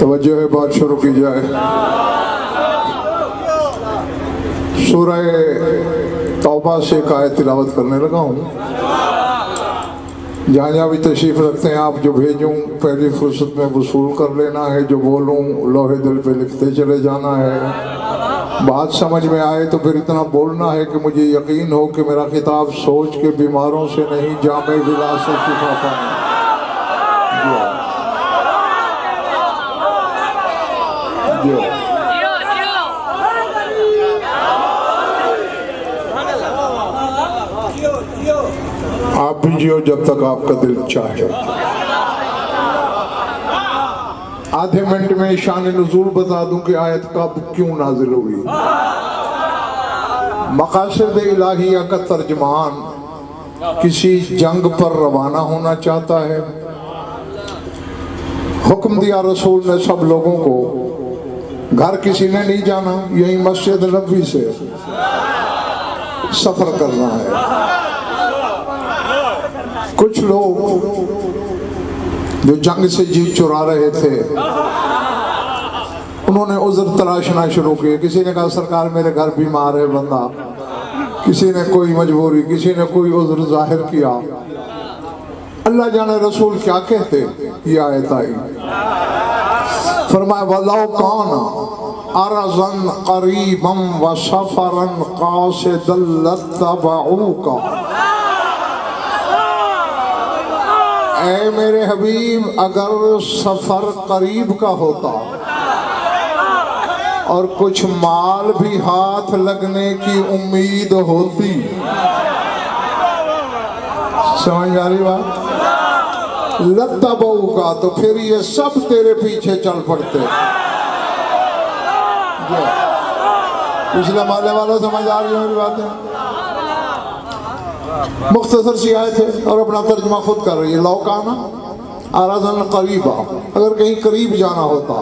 तवज्जो है, बात शुरू की जाए। सूरह तौबा से एक आयत तिलावत करने लगा हूँ। जहाँ जहाँ भी तशरीफ रखते हैं आप, जो भेजूँ पहली फुर्सत में वसूल कर लेना है, जो बोलूँ लोहे दिल पे लिखते चले जाना है। बात समझ में आए तो फिर इतना बोलना है कि मुझे यकीन हो कि मेरा खिताब सोच के बीमारों से नहीं, जामे विला से शिफा पाए। आप भी जियो जब तक आपका दिल चाहे। आधे मिनट में शान नुज़ूल बता दूं कि आयत कब क्यों नाजिल हुई। मकासद इलाहिया का तर्जमान किसी जंग पर रवाना होना चाहता है। हुक्म दिया रसूल ने सब लोगों को, घर किसी ने नहीं जाना, यही मस्जिद नबी से सफर करना है। कुछ लोग जो जंग से जी चुरा रहे थे, उन्होंने उज़्र तलाशना शुरू किए। किसी ने कहा सरकार मेरे घर बीमार है बंदा, किसी ने कोई मजबूरी, किसी ने कोई उज़्र जाहिर किया। अल्लाह जाने रसूल क्या कहते। ये आयत आई, फरमाया वलाउ काना अरज़न क़रीबन व सफ़रन क़ासिदन लत्तबऊका। ऐ मेरे हबीब, अगर सफर करीब का होता और कुछ माल भी हाथ लगने की उम्मीद होती, समझ आ रही बात, लत्तबऊ का, तो फिर ये सब तेरे पीछे चल पड़ते। पिछले माले वालों समझ आ रही है मेरी बातें। मुख्तसर सी आयत है और अपना तर्जुमा खुद कर रही है। लौकाना अरज़न क़रीबा, अगर कहीं करीब जाना होता,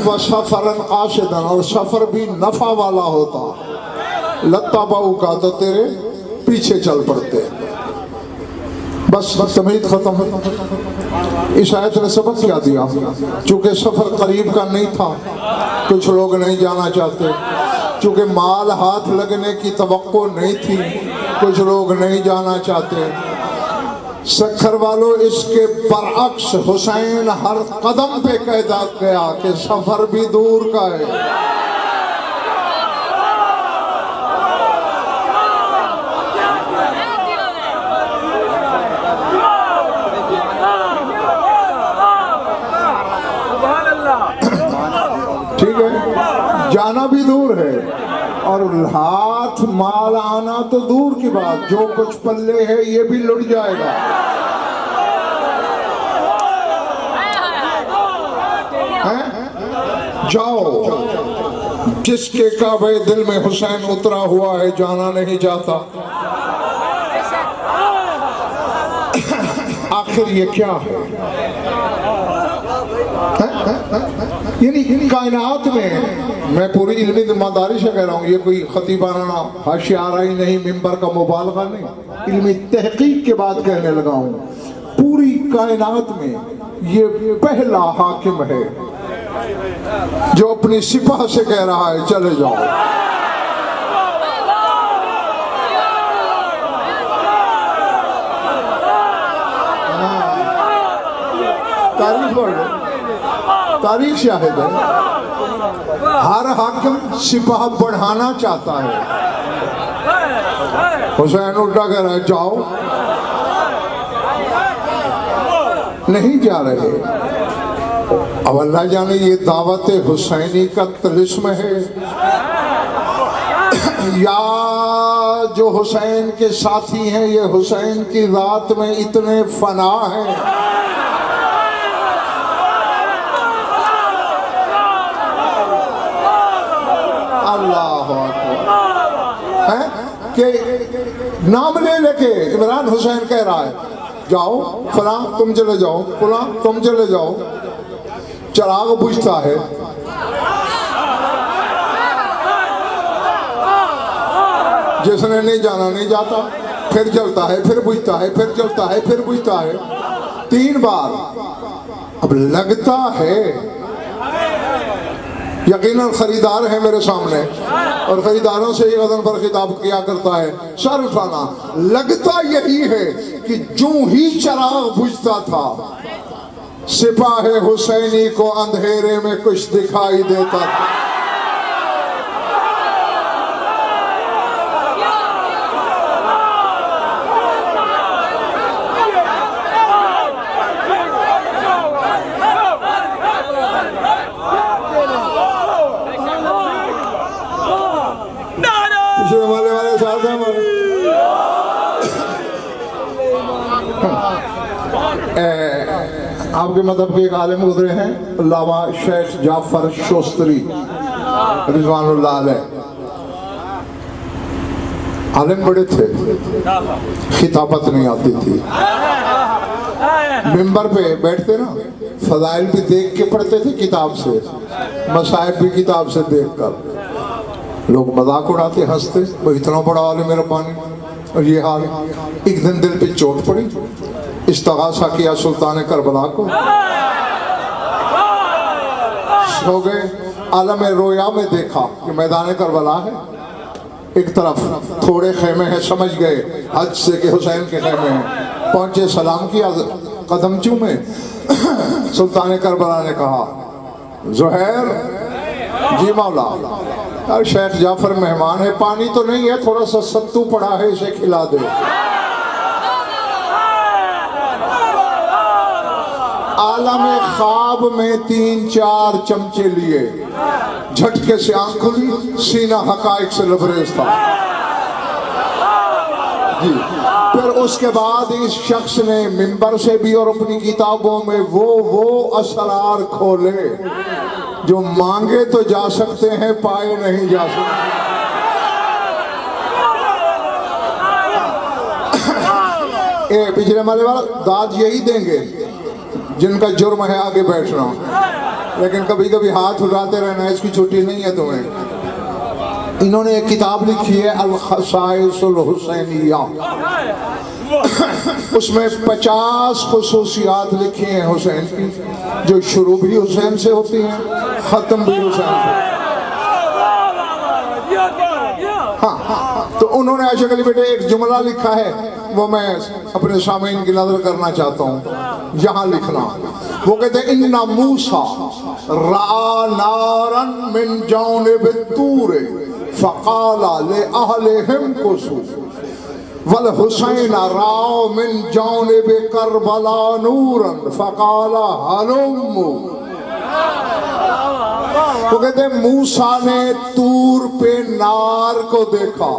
व सफ़रन क़ासिदन, और सफ़र भी नफ़ा वाला होता, लत्तबऊ का, तो तेरे पीछे चल पड़ते। बस तमीद खत्म। इस आयत ने सबक क्या दिया? चूँकि सफ़र करीब का नहीं था, कुछ लोग नहीं जाना चाहते। चूँकि माल हाथ लगने की तवक्को नहीं थी, कुछ लोग नहीं जाना चाहते। सखर वालों, इसके बरअक्स हुसैन हर कदम पे कह गया कि सफ़र भी दूर का है। ठीक है, जाना भी दूर है और हाथ माल आना तो दूर की बात, जो कुछ पल्ले है ये भी लुट जाएगा। जाओ, जिसके काबे दिल में हुसैन उतरा हुआ है, जाना नहीं चाहता। आखिर ये क्या है? यानी कायनात में, मैं पूरी इल्मी ईमानदारी से कह रहा हूँ, ये कोई खतीबाना हाशियाराई नहीं, मिंबर का मुबालगा नहीं, इल्मी तहकीक के बाद कहने लगा हूँ। पूरी कायनात में ये पहला हाकिम है जो अपनी सिपाह से कह रहा है चले जाओ। तारीख पढ़ लो, तारीख शाहिद है। हर हाकिम सिपाह बढ़ाना चाहता है। हुसैन उल्टा कह रहा है जाओ, नहीं जा रहे। अब अल्लाह जाने ये दावत हुसैनी का तिलिस्म है या जो हुसैन के साथी हैं ये हुसैन की रात में इतने फना हैं कि नाम ले लेके इमरान हुसैन कह रहा है जाओ फला तुम चले जाओ, फला तुम चले जाओ। चिराग बुझता है, जिसने नहीं जाना नहीं जाता, फिर जलता है, फिर बुझता है, फिर जलता है, फिर बुझता है, 3 बार। अब लगता है यकीनन खरीदार है मेरे सामने और खरीदारों से ही गदन पर खिताब किया करता है। शर्फाना लगता यही है कि जो ही चिराग बुझता था सिपाही हुसैनी को अंधेरे में कुछ दिखाई देता था। वाले साथ हैं हमारे। आपके मदद के एक आलिम गुजरे हैं अल्लामा शेख जाफर शोस्तरी रिजवानुल्लाह अलैह। आलिम बड़े थे, खिताबत नहीं आती थी, मिंबर पे बैठते ना फजाइल भी देख के पढ़ते थे किताब से, मसाइब भी किताब से देख कर। लोग मजाक उड़ाते हंसते, वो इतना बड़ा आलिम रब्बानी और ये हाल। एक दिन दिल पे चोट पड़ी, इस्तिगासा किया सुल्तान करबला को, सो गए। आलम रोया में देखा कि मैदान करबला है, एक तरफ थोड़े खेमे हैं, समझ गए हज से कि हुसैन के खेमे हैं। पहुंचे, सलाम किया, कदम चूमे। सुल्तान करबला ने कहा ज़ुहैर जी मौला, और शेख जाफर मेहमान है, पानी तो नहीं है, थोड़ा सा सत्तू पड़ा है, इसे खिला दे। आलम ख्वाब में 3-4 चमचे लिए, झटके से आंख खुली, सीना हकाइक से लबरेज था जी। फिर उसके बाद इस शख्स ने मिंबर से भी और अपनी किताबों में वो असरार खोले जो मांगे तो जा सकते हैं, पाए नहीं जा सकते। पिछले माले वाला दाद यही देंगे जिनका जुर्म है आगे बैठना, लेकिन कभी कभी हाथ उठाते रहना, इसकी छुट्टी नहीं है तुम्हें। इन्होंने एक किताब लिखी है अल खसाइसुल हुसैनिया, उसमें 50 खुसूसियात लिखी हैं हुसैन की, जो शुरू भी हुसैन से होती हैं, खत्म भी हुसैन से। हाँ, तो उन्होंने आशा अली बेटे एक जुमला लिखा है, वो मैं अपने सामीन की नजर करना चाहता हूँ, यहाँ लिखना। वो कहते हैं इन्ना मूसा रा नारन मिन जानिब तूर फकाला ले अहलिहिम कुसू वल हुसैन राव मिन जानिब करबला नूरन फकाला हलुम्मू। वो कहते हैं मूसा ने तूर पे नार को देखा,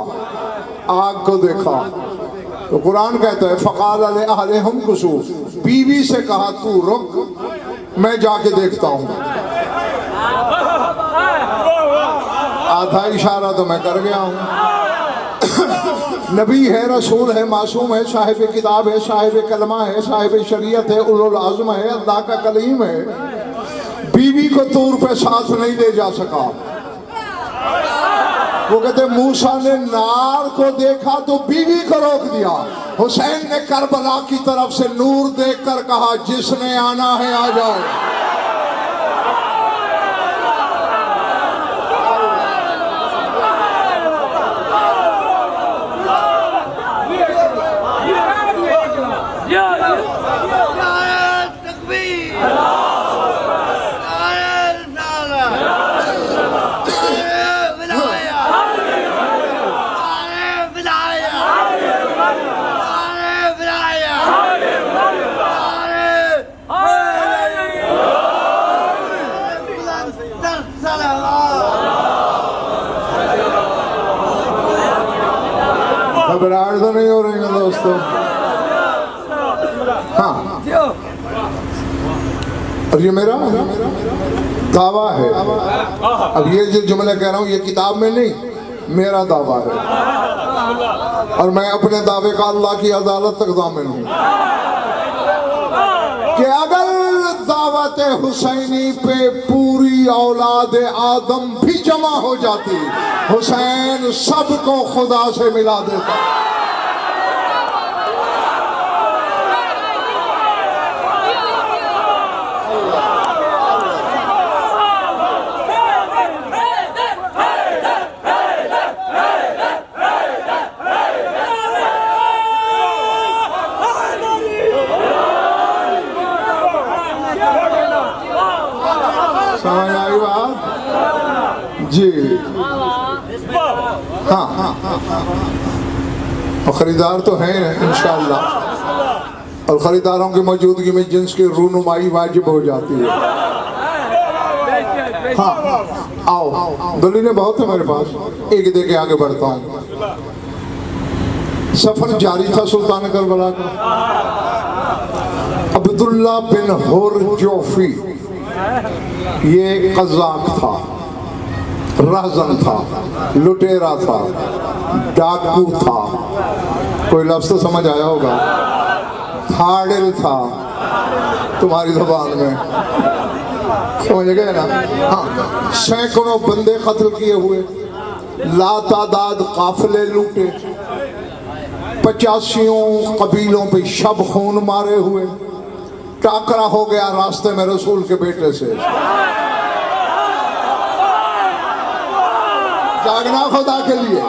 आग को देखा, तो कुरान कहता है फ़क़ाल अहलिहिम कुसू, बीवी से कहा तू रुक, मैं जाके देखता हूँ। आधा इशारा तो मैं कर गया हूँ। नबी है, रसूल है, मासूम है, साहिब किताब है, साहिब कलमा है, साहिब शरीयत है, उलुल आज़म है, अल्लाह का कलीम है, बीवी को तूर पे साथ नहीं ले जा सका। वो कहते मूसा ने नार को देखा तो बीवी को रोक दिया। हुसैन ने करबला की तरफ से नूर देखकर कहा जिसने आना है आ जाओ। घबराहट तो नहीं हो रही है दोस्तों? हाँ, और ये मेरा दावा है। अब ये जो जुमला कह रहा हूँ ये किताब में नहीं, मेरा दावा है और मैं अपने दावे का अल्लाह की अदालत तक दामिन हूँ कि अगर दावत हुसैनी पे पूरी औलाद आदम भी जमा हो जाती, हुसैन सबको खुदा से मिला देता। समझ आई बात जी? हाँ हाँ और खरीदार तो हैं इंशाअल्लाह और खरीदारों की मौजूदगी में जिन्स की रूनुमाई वाजिब हो जाती है। हाँ आओ, दलीलें बहुत है मेरे पास, एक दे के आगे बढ़ता हूँ। सफर जारी था सुल्तान करबला का। अब्दुल्ला बिन हुरजोफी ये कज़ाक था, रहज़न था, लुटेरा था, डाकू था, कोई लफ्ज़ तो समझ आया होगा, खाड़िल था तुम्हारी ज़बान में, समझ गए ना? हाँ, सैकड़ों बंदे कत्ल किए हुए, लातादाद काफिले लूटे, 85 कबीलों पे शब खून मारे हुए, टाकरा हो गया रास्ते में रसूल के बेटे से। जागना खुदा के लिए।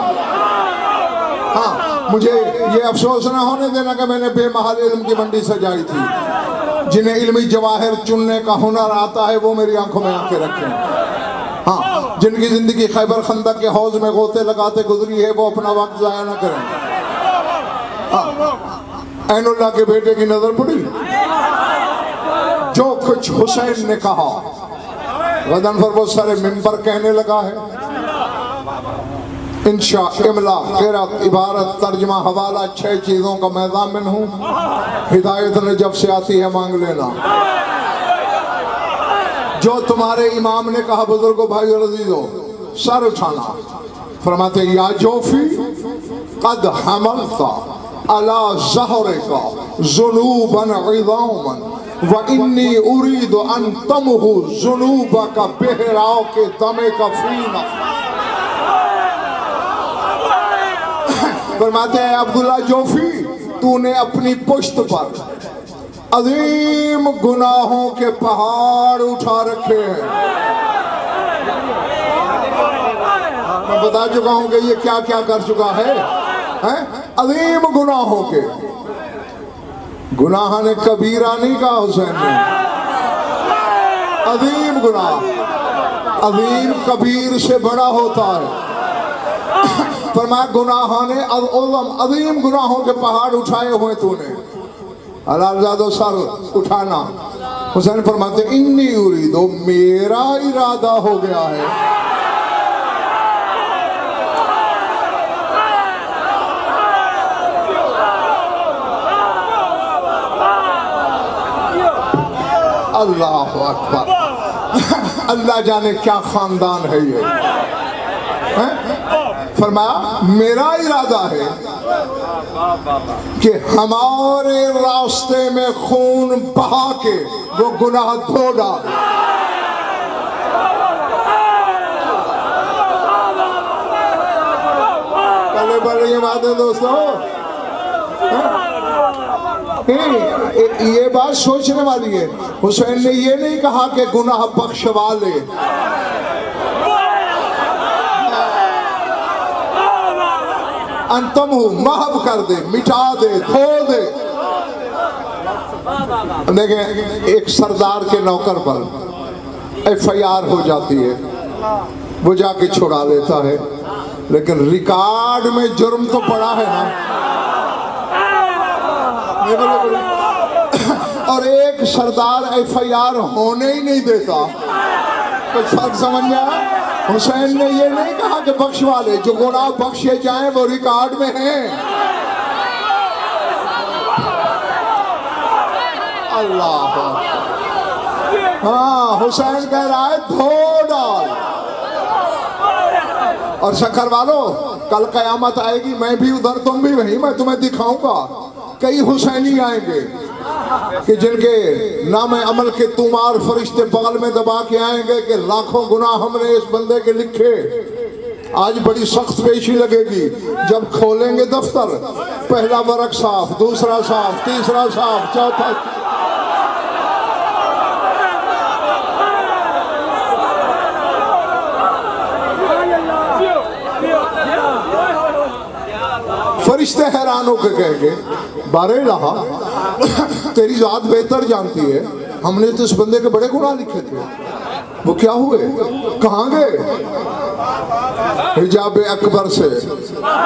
हाँ, मुझे ये अफसोस ना होने देना कि मैंने बेमहाल इल्म की मंडी सजाई थी। जिन्हें इल्मी जवाहिर चुनने का हुनर आता है वो मेरी आंखों में आंखें रखें। हाँ, जिनकी जिंदगी खैबर खंदक के हौज में गोते लगाते गुजरी है वो अपना वक्त जाया ना करें। हाँ, ऐनुल्लाह के बेटे की नजर पड़ी, जो कुछ हुसैन ने कहा गदन पर वो सारे मिंबर कहने लगा है। इंशा, इमला, क़िरात, इबारत, तर्जमा, हवाला 6 चीज़ों का मैं ज़ामिन हूँ। हिदायत ने जब से आती है मांग लेना। जो तुम्हारे इमाम ने कहा बुजुर्गो भाई और अज़ीज़ो, सर उठाना। फरमाते या जोफी कद हमलता अला ज़हरिका ज़ुनूबन इज़ामन व इन्नी उरीद अन तमहु ज़ुनूबका बेहराव के दमे का फीना। फरमाते हैं अब्दुल्ला जोफी, तूने अपनी पुश्त पर अजीम गुनाहों के पहाड़ उठा रखे हैं। मैं बता चुका हूं कि ये क्या क्या कर चुका है? अजीम गुनाहों के। गुनाह ने कबीरा नहीं कहा हुसैन ने, अजीम गुनाह। अजीम कबीर से बड़ा होता है। फरमाया गुनाह ने अजीम गुनाहों के पहाड़ उठाए हुए तूने। अलाज़ादो सर उठाना। हुसैन फरमाते इन्नी उरीदो, मेरा इरादा हो गया है। अल्लाह अकबर। अल्लाह जाने क्या खानदान है ये। फरमाया मेरा इरादा है कि हमारे रास्ते में खून बहा के वो गुनाह धो डाल। पहले बढ़ रही है बातें दोस्तों। ये बात सोचने वाली है। हुसैन ने ये नहीं कहा कि गुनाह बख्शवा ले, अंतम महव कर दे, मिटा दे, धो दे। देखें, एक सरदार के नौकर पर FIR हो जाती है, वो जाके छुड़ा लेता है, लेकिन रिकॉर्ड में जुर्म तो पड़ा है ना। और एक सरदार FIR होने ही नहीं देता। कुछ फर्क समझ में आया? हुसैन ने ये नहीं कहा कि बख्शवा ले, जो गुनाह बख्शे जाए वो रिकॉर्ड में है। अल्लाह। हाँ, हुसैन कह रहा है धो डाल। और शक्कर वालों, कल कयामत आएगी, मैं भी उधर तुम भी वहीं, मैं तुम्हें दिखाऊंगा कई हुसैनी आएंगे कि जिनके नाम अमल के तुमार फरिश्ते बगल में दबा के आएंगे कि लाखों गुनाह हमने इस बंदे के लिखे। आज बड़ी सख्त पेशी लगेगी जब खोलेंगे दफ्तर, पहला वर्क साफ, दूसरा साफ, तीसरा साफ, चौथा। फरिश्ते हैरान होकर कहेंगे, बारे रहा तेरी जात बेहतर जानती है, हमने तो इस बंदे के बड़े गुनाह लिखे थे, वो क्या हुए, कहाँ गए? हिजाब अकबर से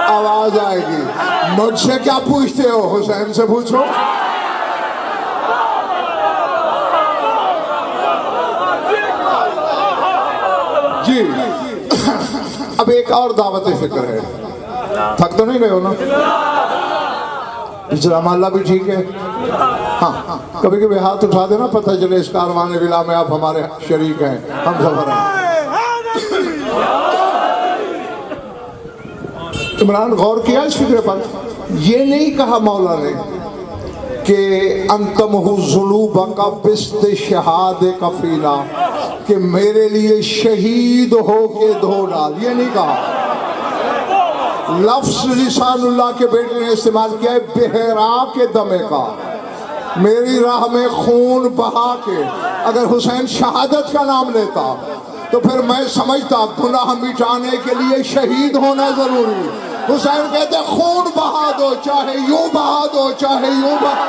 आवाज आएगी, मुझसे क्या पूछते हो, हुसैन से पूछो। जी अब एक और दावत फिक्र है, थक तो नहीं गए हो ना? पिछला मामला भी ठीक है। हाँ, कभी कभी हाथ उठा देना, पता चले इस कारवाने विला में आप हमारे शरीक हैं, हम सफर हैं। इमरान गौर किया इस फिक्र पर? ये नहीं कहा मौला ने कि अंतमहु जुलूबा का बिस्त शहाद कफीला, कि मेरे लिए शहीद हो के धो डाल, ये नहीं कहा। लफ्ज लिसानुल्लाह के बेटे ने इस्तेमाल किया है, बेहरा के दमे का, मेरी राह में खून बहा के। अगर हुसैन शहादत का नाम लेता तो फिर मैं समझता गुनाह मिटाने के लिए शहीद होना जरूरी। हुसैन कहते खून बहा दो, चाहे यूं बहा दो, चाहे यूं बहा।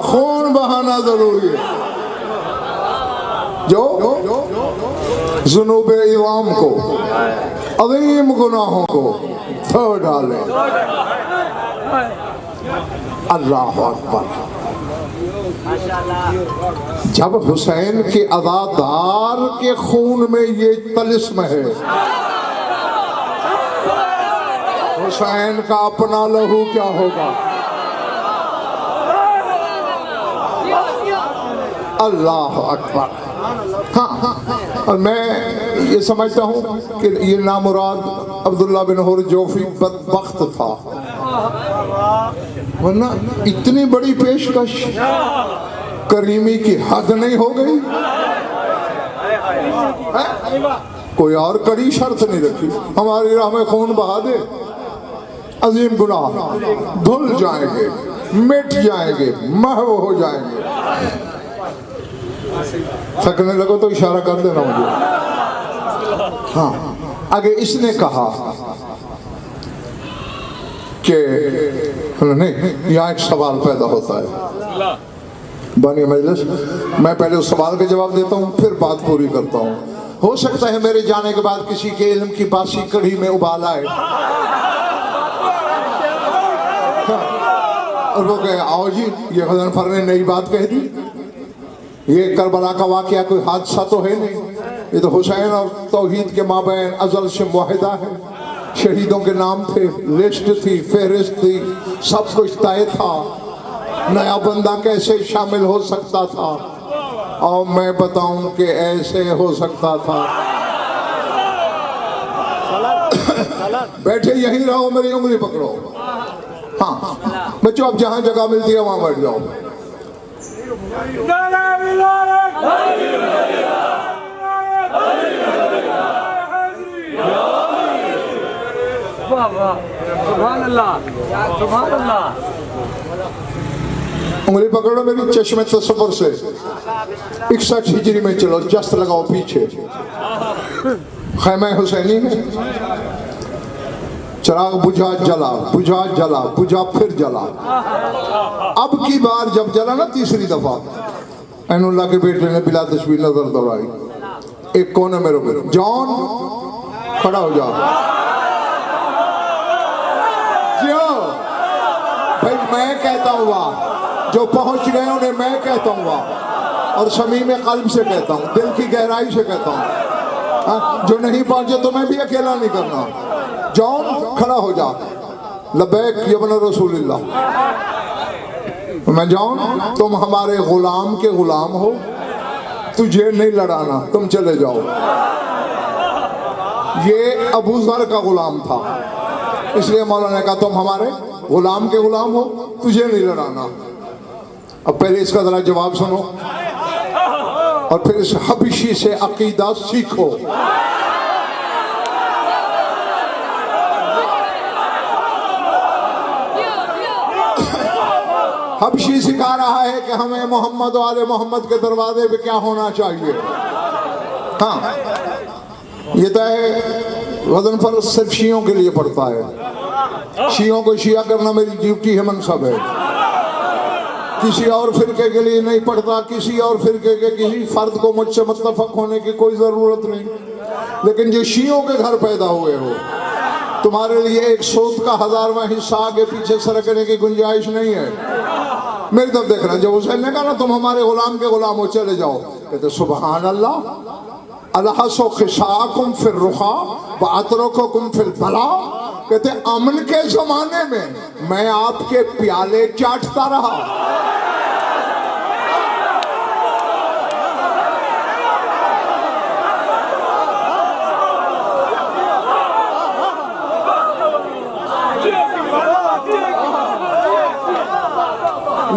खून बहाना जरूरी है, जो जुनूब इवाम को, अजीम गुनाहों को धो डाले। अल्लाह अकबर। जब हुसैन के अज़ादार के खून में ये तलिस्म है, हुसैन का अपना लहू क्या होगा? अल्लाह अकबर। हाँ, और मैं ये समझता हूँ कि ये नामुराद अब्दुल्ला बिन हुर जोफी बदबख्त था, वरना इतनी बड़ी पेशकश करीमी की हद नहीं हो गई? कोई और कड़ी शर्त नहीं रखी, हमारी राह में खून बहा दे, अजीम गुनाह धुल जाएंगे, मिट जाएंगे, महव हो जाएंगे। थकने लगो तो इशारा कर देना मुझे। हाँ, आगे इसने कहा कि नहीं, यहाँ एक सवाल पैदा होता है बानी मजलिस, मैं पहले उस सवाल का जवाब देता हूँ, फिर बात पूरी करता हूँ। हो सकता है मेरे जाने के बाद किसी के इल्म की बासी कढ़ी में उबाल आए और वो कहे, आओ जी, ये गज़नफर ने नई बात कह दी, ये करबला का वाकया कोई हादसा तो है नहीं, ये तो हुसैन और तौहीद के माबैन अजल से मुआहिदा है। शहीदों के नाम थे, लिस्ट थी, फहरिस्त थी, सब कुछ तय था, नया बंदा कैसे शामिल हो सकता था? और मैं बताऊं कि ऐसे हो सकता था। बैठे यहीं रहो, मेरी उंगली पकड़ो। हाँ बच्चों, अब जहां जगह मिलती है वहां बैठ जाओ। उंगली पकड़ो मेरी, चश्मे तसव्वुर से 61 हिजरी में चलो, जस्त लगाओ पीछे, खैमा हुसैनी है, चिराग बुझा जला, बुझा जला, बुझा फिर जला। अब की बार जब जला ना तीसरी दफा, ऐनुल्लाह के बेटे ने बिला तशबीह नजर दौड़ाई, एक कोने में रुके, जॉन खड़ा हो जाओ। जो भाई मैं कहता हूँ वाह, जो पहुंच गए उन्हें मैं कहता हूँ वाह, और समीम कल्ब से कहता हूँ, दिल की गहराई से कहता हूँ। जो नहीं पहुंचे तो मैं भी अकेला नहीं करना। जॉन खड़ा हो जा। लबैक यबन रसूलुल्लाह। मैं जॉन, तुम हमारे गुलाम के गुलाम हो, तुझे नहीं लड़ाना, तुम चले जाओ। ये अबू जर का गुलाम था, इसलिए मौलाना ने कहा तुम हमारे गुलाम के गुलाम हो, तुझे नहीं लड़ाना। अब पहले इसका जरा जवाब सुनो और फिर इस हबशी से अकीदा सीखो। हबशी सिखा रहा है कि हमें मोहम्मद वाले मोहम्मद के दरवाजे पे क्या होना चाहिए। हाँ, ये तो है वजन फर्ज सिर्फ शियों के लिए पड़ता है। शियों को शिया करना मेरी ड्यूटी है, मनसब है। किसी और फिरके के लिए नहीं पड़ता, किसी और फिरके के किसी फर्द को मुझसे मुत्तफक होने की कोई ज़रूरत नहीं। लेकिन जो शियों के घर पैदा हुए हो, तुम्हारे लिए एक सूद का 1000वां हिस्सा आगे पीछे सरकने की गुंजाइश नहीं है। मेरी तरफ देखना, जब हुसैन ने कहा ना तुम हमारे गुलाम के गुलाम हो, चले जाओ, कहते सुबहान अल्लाह, अलहसो खिसाकुम फिर रुखा व अतरकुम फिल बला। कहते अमन के जमाने में मैं आपके प्याले चाटता रहा,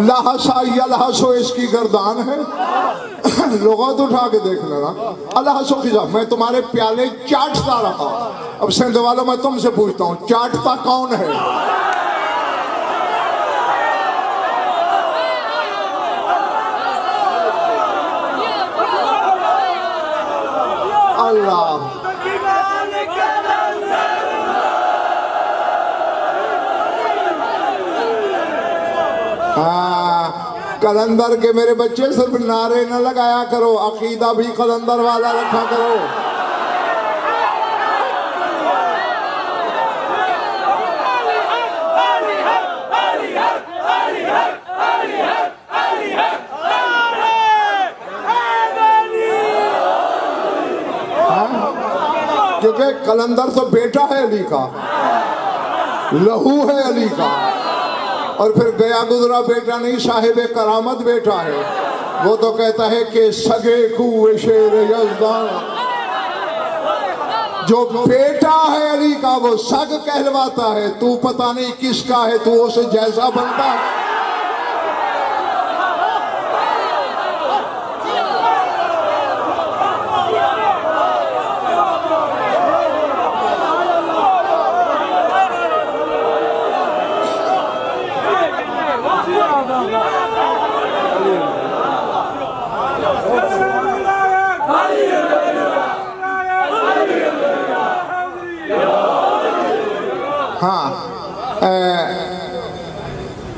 लहसा यलहसो इसकी गर्दान है। लोगों तो उठा के देख लेना। अलहसो खिजा, मैं तुम्हारे प्याले चाटता रहा। अब सिंध वालों, मैं तुमसे पूछता हूँ, चाटता कौन है? अल्लाह। कलंदर के मेरे बच्चे सिर्फ नारे न लगाया करो, अकीदा भी कलंदर वाला रखा करो। क्योंकि कलंदर तो बेटा है अली का, लहू है अली का, और फिर गया गुजरा बेटा नहीं, साहिब करामत बेटा है। वो तो कहता है कि सगे कुए शेर यज़दान, जो बेटा है अली का वो सग कहलवाता है। तू पता नहीं किसका है, तू उसे जैसा बनता है।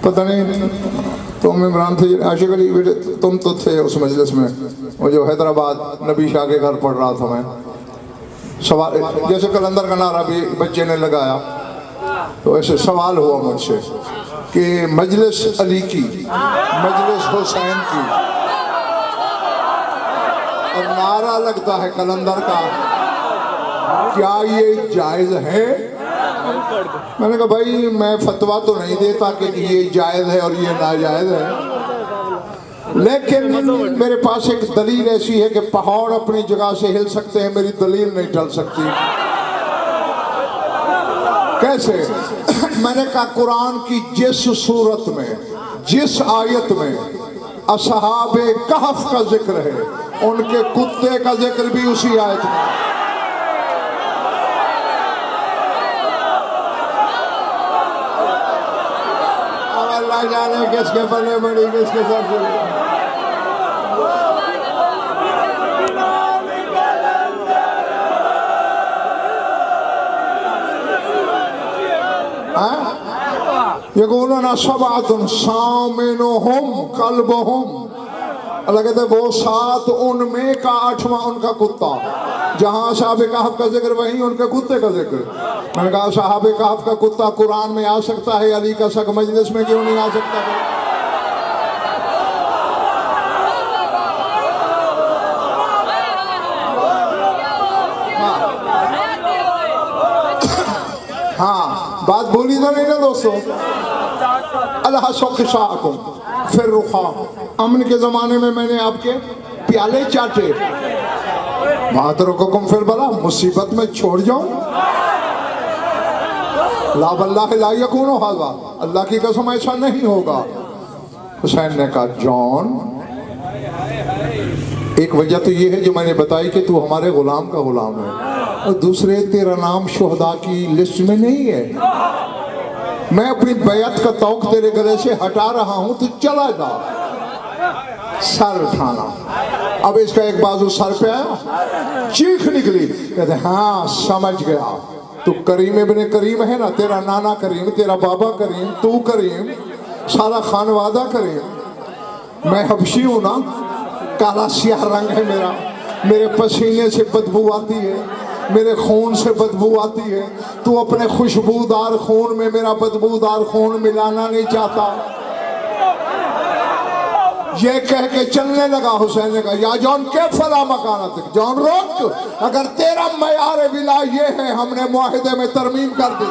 पता नहीं तुम इमरान थे, आशिक अली बेटे तुम तो थे उस मजलिस में, वो जो हैदराबाद नबी शाह के घर पढ़ रहा था मैं। सवाल जैसे कलंदर का नारा भी बच्चे ने लगाया, तो ऐसे सवाल हुआ मुझसे कि मजलिस अली की, मजलिस हुसैन की, और नारा लगता है कलंदर का, क्या ये जायज़ है? मैंने कहा भाई मैं फतवा तो नहीं देता कि ये जायज़ है और ये नाजायज़ है, लेकिन मेरे पास एक दलील ऐसी है कि पहाड़ अपनी जगह से हिल सकते हैं, मेरी दलील नहीं टल सकती। कैसे? मैंने कहा कुरान की जिस सूरत में, जिस आयत में असहाबे कहफ का जिक्र है, उनके कुत्ते का जिक्र भी उसी आयत में। अल्लाह जाने किसके पल्ले बड़ी, किसके साथ यक़ूलूना सबातुन सामिनुहुम कल्बुहुम, अल्लाह कहते वो 7 उनमें का 8वां उनका कुत्ता। जहाँ साहब कहफ का जिक्र वहीं उनके कुत्ते का जिक्र। मैंने कहा साहब कहफ का कुत्ता कुरान में आ सकता है, अली का शक मजलिस में क्यों नहीं आ सकता है? हाँ बात भूली तो नहीं ना दोस्तों। अल्लाह शौक़ फिर रुखा, अमन के ज़माने में मैंने आपके प्याले चाटे, मातरकुम फिर बला, मुसीबत में छोड़ जाऊं। ला वल्लाहि ला यकूनु हाज़ा, अल्लाह की कसम ऐसा नहीं होगा। हुसैन ने कहा जॉन, एक वजह तो ये है जो मैंने बताई कि तू हमारे गुलाम का गुलाम है, और दूसरे तेरा नाम शुहदा की लिस्ट में नहीं है। मैं अपनी बैत का तौक तेरे गले से हटा रहा हूं, तू चला जा। सर उठाना, अब इसका एक बाजू सर पे आया, चीख निकली। कहते हाँ समझ गया, तू करीम इब्ने करीम है ना, तेरा नाना करीम, तेरा बाबा करीम, तू करीम, सारा खानवादा करीम। मैं हबशी हूं ना, काला सियाह रंग है मेरा, मेरे पसीने से बदबू आती है, मेरे खून से बदबू आती है। तू अपने खुशबूदार खून में मेरा बदबूदार खून मिलाना नहीं चाहता। ये कह के चलने लगा। हुसैन ने कहा या जॉन के फला मकाना तक, जॉन रोक, अगर तेरा मयार विला ये है, हमने मुआहिदे में तरमीम कर दी।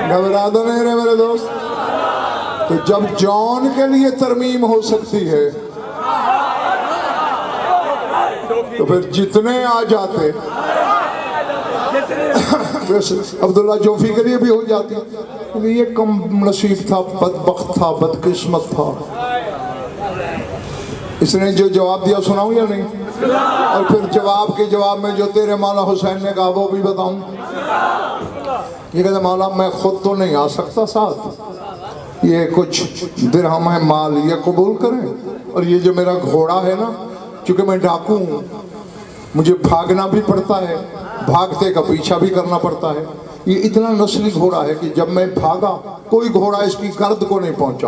घबरा दो नहीं रे मेरे दोस्त। तो जब जॉन के लिए तरमीम हो सकती है तो फिर जितने आ जाते अब्दुल्ला जोफी के लिए भी हो जाती। ये कम नसीब था, बदबख्त था, बदकिस्मत था। इसने जो जवाब दिया सुनाऊं या नहीं? और फिर जवाब के जवाब में जो तेरे मौला हुसैन ने कहा वो भी बताऊं। ये कहते मौला मैं खुद तो नहीं आ सकता साथ, ये कुछ दिरहम है माल, ये कबूल करें। और ये जो मेरा घोड़ा है ना, चूंकि मैं डाकू हूँ, मुझे भागना भी पड़ता है, भागते का पीछा भी करना पड़ता है। ये इतना नस्ली घोड़ा है कि जब मैं भागा कोई घोड़ा इसकी गर्द को नहीं पहुंचा,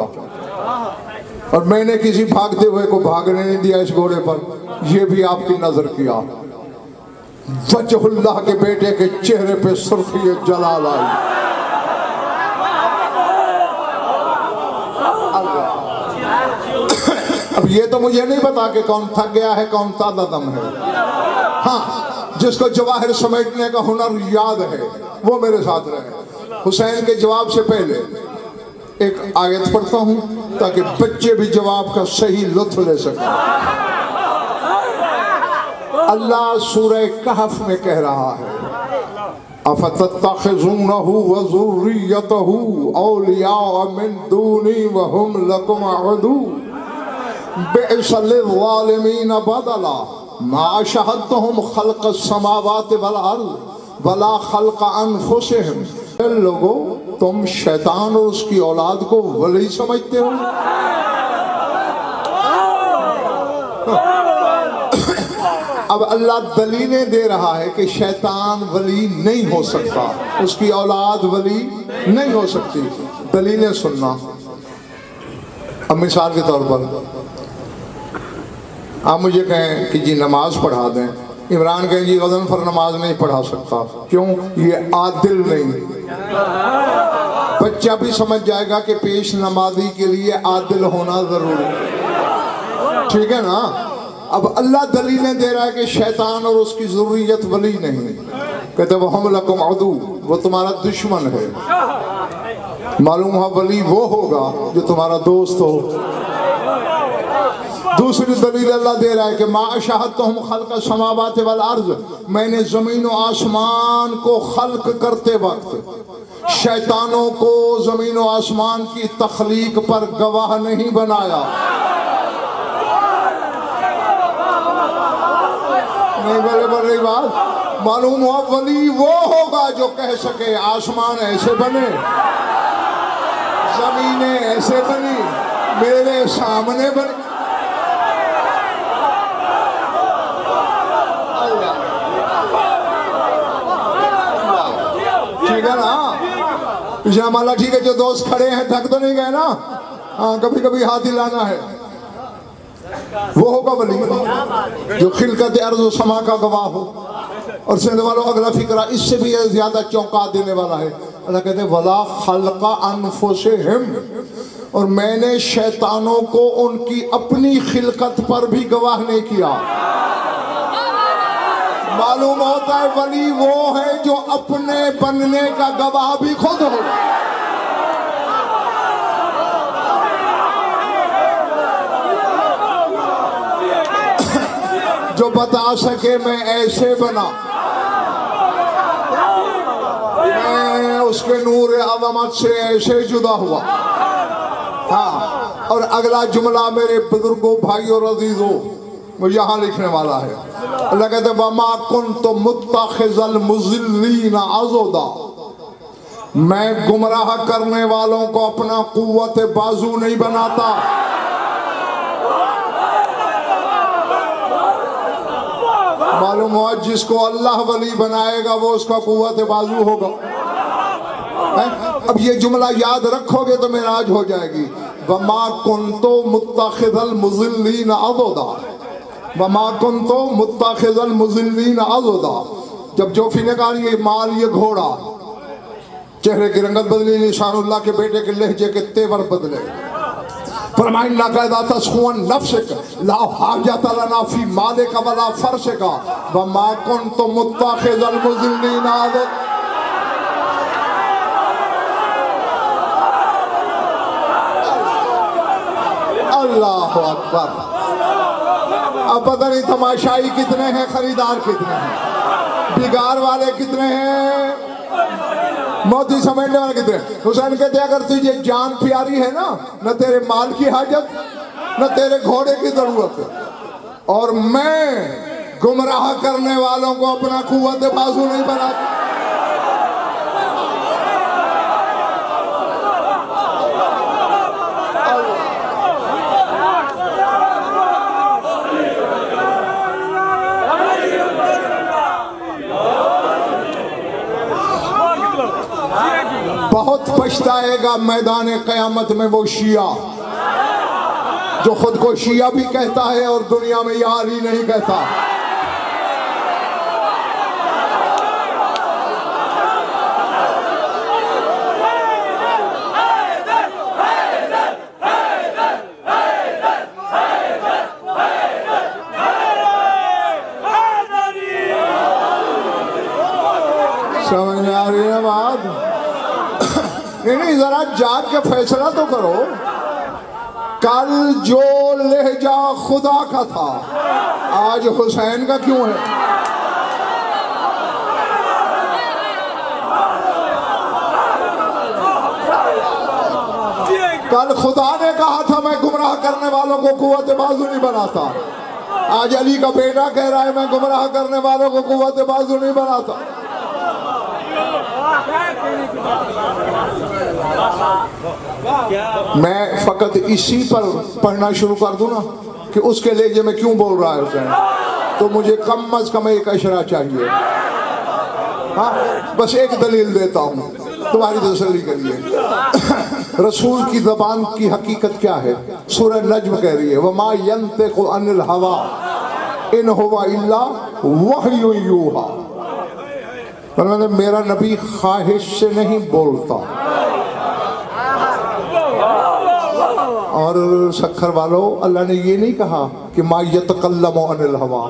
और मैंने किसी भागते हुए को भागने नहीं दिया इस घोड़े पर। ये भी आपकी नजर किया। वजहुल्लाह के बेटे के चेहरे पे सुर्खी जलाल आई। अब ये तो मुझे नहीं पता कि कौन थक गया है, कौन ताज़ा दम है। हाँ, जिसको जवाहिर समेटने का हुनर याद है वो मेरे साथ रहे। हुसैन के जवाब से पहले एक आयत पढ़ता हूँ ताकि बच्चे भी जवाब का सही लुत्फ ले सकें। अल्लाह सूरह कहफ में कह रहा है अफतत्तखिज़ूनहु व ज़ुर्रियतहु औलिया मिन दूनी व हुम लकुम अदू बि'सा लिज़्ज़ालिमीन बदला मा शहदतहुम खल्क़स समावाति वल अर्ज़ वला खल्क़ अनफुसिहिम। लोगों, तुम शैतान और उसकी औलाद को वली समझते हो? अब अल्लाह दलीलें दे रहा है कि शैतान वली नहीं हो सकता, उसकी औलाद वली नहीं हो सकती। दलीलें सुनना। अब मिसाल के तौर पर आप मुझे कहें कि जी नमाज पढ़ा दें, इमरान कहें जी गज़नफर नमाज नहीं पढ़ा सकता, क्यों? ये आदिल नहीं। बच्चा भी समझ जाएगा कि पेश नमाजी के लिए आदिल होना जरूरी, ठीक है ना? अब अल्लाह दलीलें दे रहा है कि शैतान और उसकी ज़ुर्रियत वली नहीं। कहते वो हम लकुम अदू, वो तुम्हारा दुश्मन है। मालूम हुआ वली वो होगा जो तुम्हारा दोस्त हो। दूसरी दलील अल्लाह दे रहा है कि मा शहदतहुम खल्क़ समावाति वल अर्ज़, मैंने ज़मीन और आसमान को खल्क़ करते वक्त शैतानों को ज़मीन और आसमान की तख्लीक पर गवाह नहीं बनाया। नहीं बोले बोल रही बात। मालूम हुआ वली वो होगा जो कह सके आसमान ऐसे बने, जमीनें ऐसे बनी, मेरे सामने बने। माला ठीक है, जो दोस्त खड़े हैं थक तो नहीं गए ना? हाँ, कभी कभी हाथ हिलाना है। वो होगा वली जो खिलकत अर्ज़ समा का गवाह हो। और सिंध वालों, अगला फिक्रा इससे भी ज्यादा चौंका देने वाला है। अल्लाह कहते हैं वला खल्का अनफुसिहिम, और मैंने शैतानों को उनकी अपनी खिलकत पर भी गवाह नहीं किया। मालूम होता है वली वो है जो अपने बनने का गवाह भी खुद हो। जो बता सके मैं ऐसे बना, मैं उसके नूर अज़मत से ऐसे जुदा हुआ। हाँ, और अगला जुमला मेरे बुजुर्गों, भाइयों और अजीजों, वो यहाँ लिखने वाला है। अल्लाह कहते वमा कुन्तु मुत्तखिज़ल मुज़िल्लीन अज़दा, मैं गुमराह करने वालों को अपना कुव्वत बाजू नहीं बनाता। मालूम हुआ जिसको अल्लाह वली बनाएगा वो उसका कुव्वत बाजू होगा। अब ये जुमला याद रखोगे तो मेराज हो जाएगी। वमा कुन्तु मुत्तखिज़ल मुज़िल्लीन अज़दा, वमा कुन्तु मुत्तखिज़ल मुज़िल्लीन अज़दा। जब जोफी ने कहा ये माल, ये घोड़ा, चेहरे की रंगत बदली, निशानुल्लाह के बेटे के लहजे के तेवर बदले। फरमाया लक़द तस्ख़ुन नफ़्सक ला हाजत लना फ़ी मालिक वला फ़र्शिक वमा कुन्तु मुत्तखिज़ल मुज़िल्लीन अज़दा। अल्लाहु अकबर। अब पता नहीं तमाशाई कितने हैं, खरीदार कितने हैं, बिगार वाले कितने हैं, मोती समेटने वाले कितने। हुसैन कहते अगर तुझे जान प्यारी है ना, न तेरे माल की हाजत न तेरे घोड़े की जरूरत है, और मैं गुमराह करने वालों को अपना कुव्वत बाजू नहीं बनाता। बहुत पछताएगा मैदान क़यामत में वो शिया जो खुद को शिया भी कहता है और दुनिया में यार ही नहीं कहता। समझ में आ रही है बात? नहीं, जरा जाग के फैसला तो करो। कल जो लहजा खुदा का था आज हुसैन का क्यों है? कल खुदा ने कहा था मैं गुमराह करने वालों को कुव्वत बाजू नहीं बनाता, आज अली का बेटा कह रहा है मैं गुमराह करने वालों को कुव्वत बाजू नहीं बनाता। मैं फकत इसी पर पढ़ना शुरू कर दूं ना कि उसके लहजे में क्यों बोल रहा है हुसैन, तो मुझे कम अज कम एक अशरा चाहिए। हाँ, बस एक दलील देता हूँ तुम्हारी तसल्ली के लिए। रसूल की ज़बान की हकीकत क्या है? सूरह नज्म कह रही है वमा यंतिक़ु अनिल हवा इन हुवा इल्ला वह्यु यूहा। मतलब मेरा नबी ख्वाहिश से नहीं बोलता। और सखर वालों, अल्लाह ने ये नहीं कहा कि मा यतकल्लमु अनिल हवा,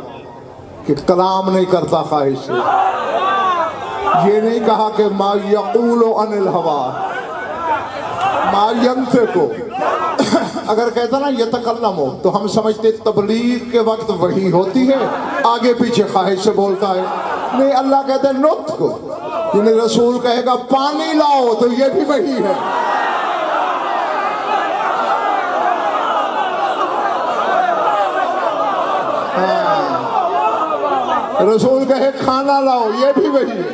कि कलाम नहीं करता ख्वाहिश से। ये नहीं कहा कि मा यक़ूलु अनिल हवा, मा यंतिक़ु। अगर कहता ना यतकल्लमु तो हम समझते तबलीग के वक्त वही होती है, आगे पीछे ख्वाहिश से बोलता है। नहीं, अल्लाह कहते हैं नुत्क़, यानी रसूल कहेगा पानी लाओ तो ये भी वही है। रसूल कहे खाना लाओ ये भी वही है,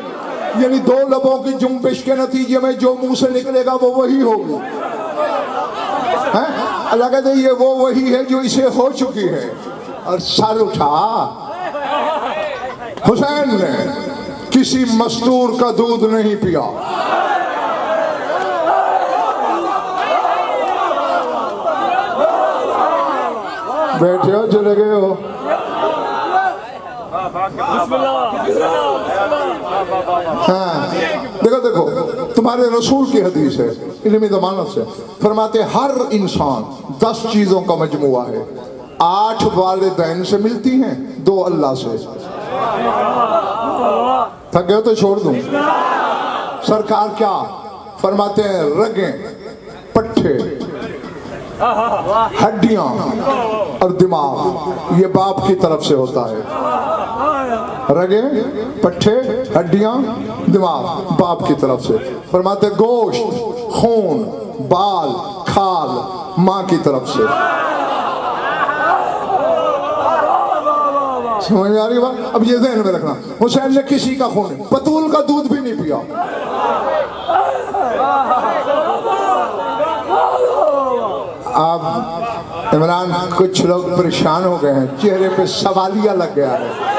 यानी दो लबों की जुम्बिश के नतीजे में जो मुंह से निकलेगा वो वही होगी। अल्लाह कहते ये वो वही है जो इसे हो चुकी है। और सर उठा हुसैन ने किसी मस्तूर का दूध नहीं पिया। बैठे हो चले गए हो। हाँ देखो देखो तुम्हारे रसूल की हदीस है इल्मी ज़मानत से, फरमाते हर इंसान 10 चीजों का मजमुआ है। 8 वालिदैन से मिलती हैं, 2 अल्लाह से। थक गए तो छोड़ दूं। सरकार क्या फरमाते हैं? रगें, पट्ठे, हड्डियां और दिमाग ये बाप की तरफ से होता है। रगे, पट्ठे, हड्डियां, दिमाग बाप की तरफ से। फरमाते गोश्त, खून, बाल, खाल माँ की तरफ से। समझ में आ रही बात? अब ये ध्यान में रखना, हुसैन ने किसी का खून, बतूल का दूध भी नहीं पिया। अब इमरान कुछ लोग परेशान हो गए हैं, चेहरे पे सवालिया लग गया है।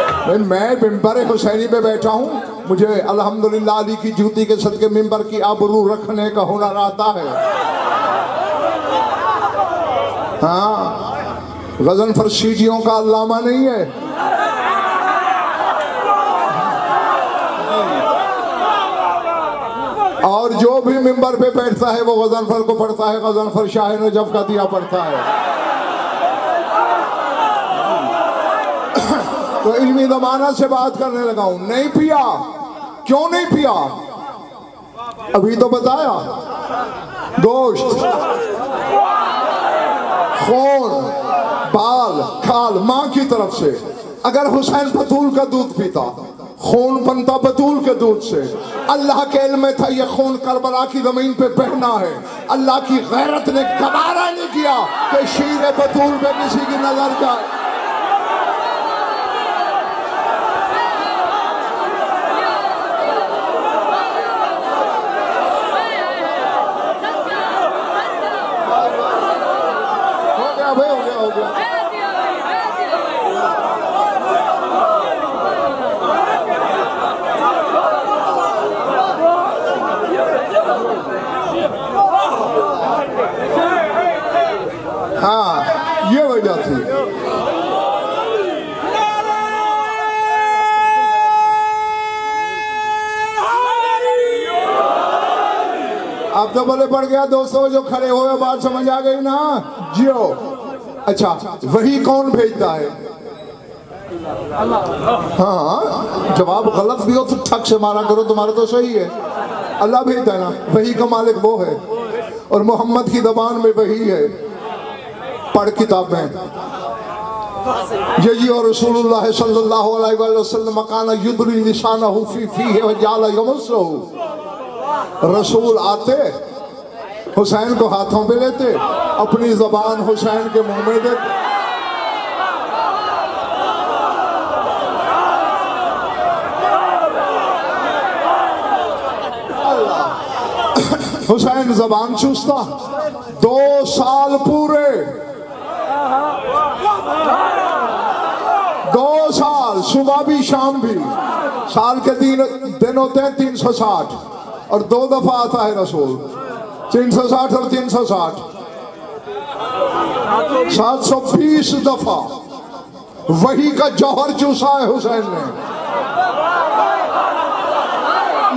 मैं मिंबर हुसैनी पे बैठा हूँ, मुझे अल्हम्दुलिल्लाह अली की जूती के सदके मिंबर की आबरू रखने का हुनर आता है। हाँ गज़नफ़र सीढ़ियों का अल्लामा नहीं है। और जो भी मिंबर पे बैठता है वो गज़नफ़र को पढ़ता है, गज़नफ़र शाह नजफ का दिया पढ़ता है। तो इल्मी ज़मानत से बात करने लगा हूं। नहीं पिया, क्यों नहीं पिया? अभी तो बताया, गोश्त, खून, बाल, खाल माँ की तरफ से। अगर हुसैन बतूल का दूध पीता, खून बनता बतूल के दूध से। अल्लाह के इल्म में था ये खून करबला की जमीन पे बहना है। अल्लाह की गैरत ने गवारा नहीं किया कि शीर बतूल पे किसी की नजर जाए। हो गया। हाँ ये वजह थी। अब तो बोले पड़ गया दोस्तों, जो खड़े हुए बात समझ आ गई ना जियो। अच्छा वही कौन भेजता है? हाँ जवाब गलत भी हो तो ठक से मारा करो, तुम्हारा तो सही है। अल्लाह भेजता है ना, वही का मालिक वो है। और मोहम्मद की ज़बान में वही है। पढ़ किताब में जी और रसूलुल्लाह सल्लल्लाहु अलैहि वसल्लम मकाना युद्री निशानहु फीही व जाला यमसहु। रसूल आते, हुसैन को हाथों पे लेते, अपनी ज़बान हुसैन के मुंह में देते। हुसैन ज़बान चूसता। 2 साल पूरे, 2 साल सुबह भी शाम भी। साल के दिन होते हैं 360 और 2 दफा आता है रसूल। 360 और 360 720 दफा वही का जौहर चूसा है हुसैन ने।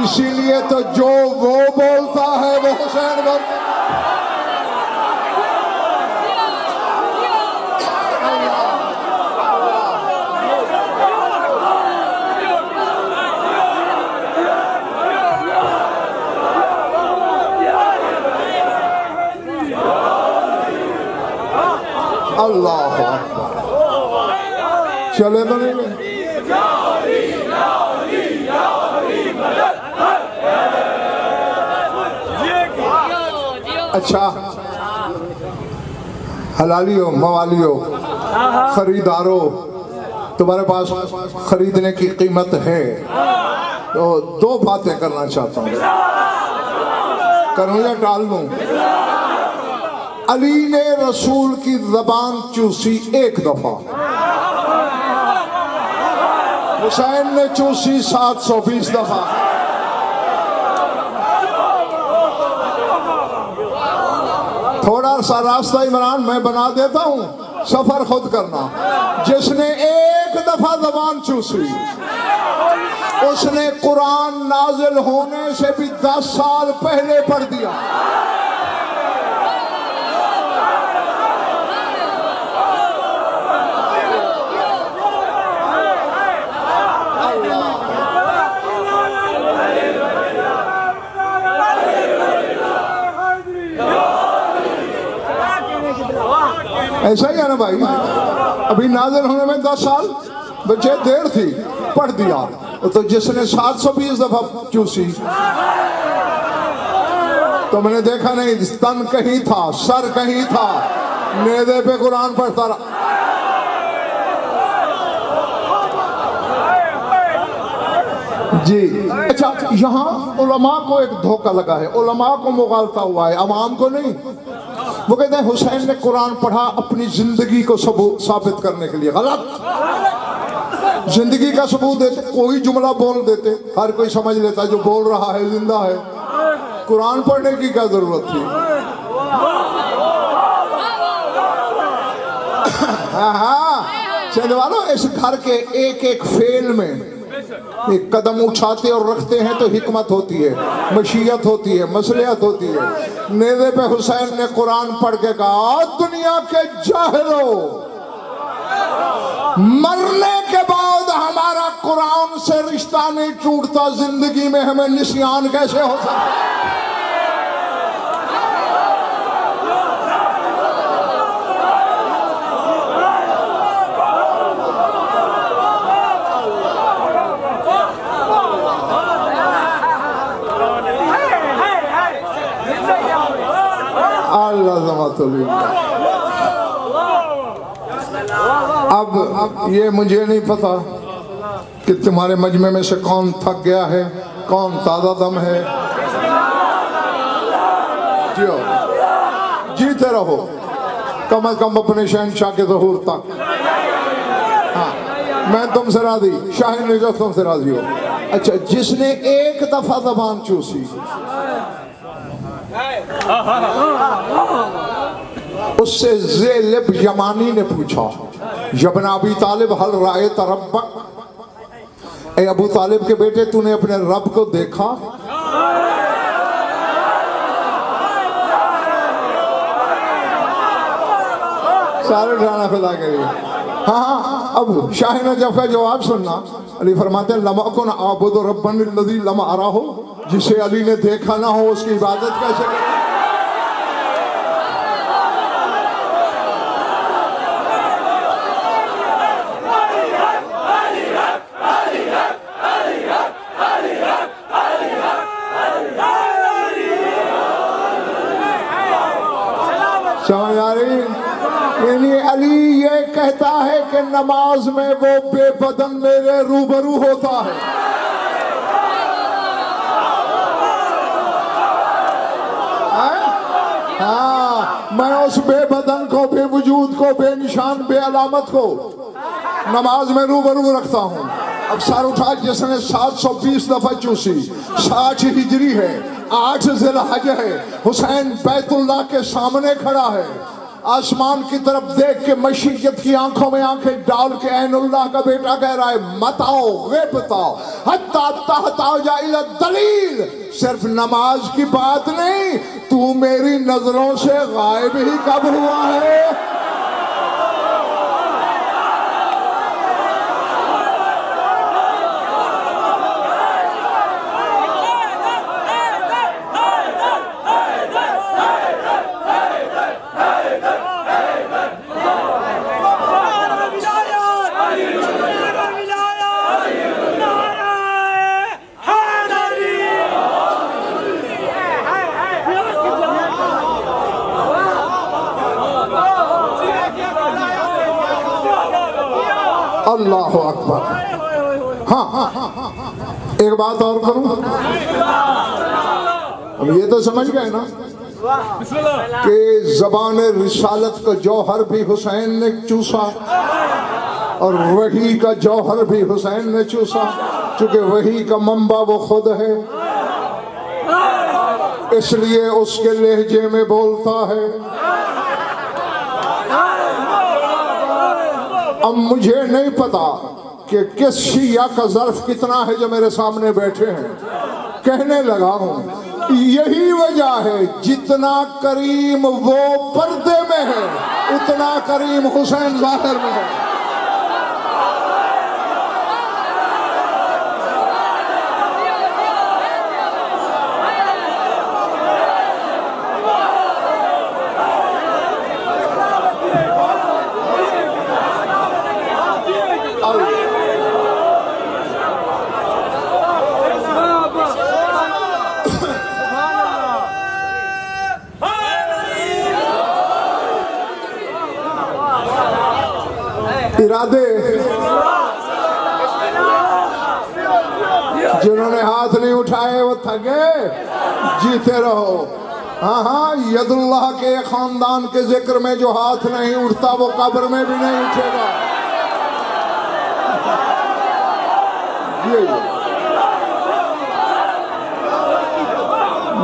इसीलिए तो जो वो बोलता है वो हुसैन बोलता है। अल्लाह चले तो नहीं गए। अच्छा हलालियों मवालियों खरीदारों, तुम्हारे पास खरीदने की कीमत है तो 2 बातें करना चाहता हूँ। करूँ या टाल दूँ? अली ने रसूल की ज़बान चूसी 1 दफा, हुसैन ने चूसी 720 दफा। थोड़ा सा रास्ता इमरान मैं बना देता हूँ, सफर खुद करना। जिसने एक दफा जबान चूसी उसने कुरान नाजिल होने से भी 10 साल पहले पढ़ दिया। ऐसा ही है ना भाई, अभी नाज़िल होने में 10 साल बच्चे देर थी, पढ़ दिया। तो जिसने 720 दफा चूसी तो मैंने देखा नहीं, तन कहीं था, सर कहीं था, नेज़े पे कुरान पढ़ता रहा। जी अच्छा, यहाँ उलमा को एक धोखा लगा है, उलमा को मुगालता हुआ है, अवाम को नहीं। वो कहते हैं हुसैन ने कुरान पढ़ा अपनी जिंदगी को साबित करने के लिए। गलत। जिंदगी का सबूत देते, कोई जुमला बोल देते, हर कोई समझ लेता जो बोल रहा है जिंदा है। कुरान पढ़ने की क्या जरूरत थी? हाँ, चंदवालो इस घर के एक एक फेल में एक कदम उठाते और रखते हैं तो हिकमत होती है, मशीयत होती है, मसलियत होती है। नेज़े पे हुसैन ने कुरान पढ़ के कहा, दुनिया के जाहिलो, मरने के बाद हमारा कुरान से रिश्ता नहीं टूटता, जिंदगी में हमें निशान कैसे हो सकता? अब ये मुझे नहीं पता कि तुम्हारे मजमे में से कौन थक गया है, कौन ताज़ा दम है। जियो, जीते रहो कम अज कम अपने शहंशाह के ज़हूर तक। हाँ, मैं तुमसे राजी, शाहीन निजात तुमसे राजी हो। अच्छा, जिसने एक दफा ज़बान चूसी उससे ज़ेलिब यमानी ने पूछा, यब्न अबी तालिब हल राए तरब्बक, ए अबू तालिब के बेटे तूने अपने रब को देखा? सारे ड्राना खुदा के लिए। हाँ, अब शाहीन जब का जवाब सुनना, अली फरमाते हैं लमा कुन आबुदु रब्बन लज़ी लम अराहु, जिसे अली ने देखा ना हो उसकी इबादत कैसे करें? समझ आ रही? यानी अली ये कहता है कि नमाज में वो बेबदन मेरे रूबरू होता है। हाँ, मैं उस बेबदन को, बेवजूद को, बेनिशान, बेअलामत को नमाज में रूबरू रखता हूँ। अब सर उठा, जिसने 720 दफा चूसी, 60 हिजरी है, 8 ज़िलहज है, हुसैन बैतुल्लाह के सामने खड़ा है, आसमान की तरफ देख के मशीयत की आंखों में आंखें डाल के ऐनुल्लाह का बेटा कह रहा है, मताओ ग़िबताओ हत्ता तहताओ जा इला दलील। सिर्फ नमाज की बात नहीं, तू मेरी नजरों से गायब ही कब हुआ है? अल्लाह अकबर। हाँ, एक बात और करूं, अब ये तो समझ गए ना कि ज़बान रिसालत का जौहर भी हुसैन ने चूसा और वही का जौहर भी हुसैन ने चूसा, चूंकि वही का मंबा वो खुद है, इसलिए उसके लहजे में बोलता है। अब मुझे नहीं पता कि किस शिया का ज़र्फ कितना है जो मेरे सामने बैठे हैं, कहने लगा हूँ यही वजह है जितना करीम वो पर्दे में है उतना करीम हुसैन ज़ाहिर में है। इरादे जिन्होंने हाथ नहीं उठाए वो थके, जीते रहो। हाँ हाँ, यदुल्लाह के खानदान के जिक्र में जो हाथ नहीं उठता वो कब्र में भी नहीं उठेगा। ये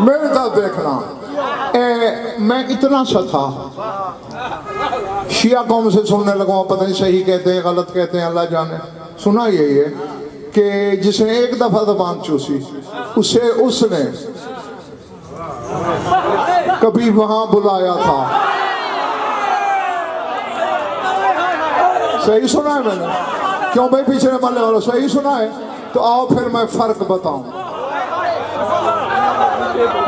मेरे साथ देखना, मैं इतना सा था, शिया कौम से सुनने लगा, पता नहीं सही कहते हैं गलत कहते हैं अल्लाह जाने। सुना यही है कि जिसने एक दफा ज़बान चूसी उसे उसने कभी वहां बुलाया था। सही सुना है मैंने? क्यों भाई पीछे मरने वाला, सही सुना है? तो आओ फिर मैं फर्क बताऊं।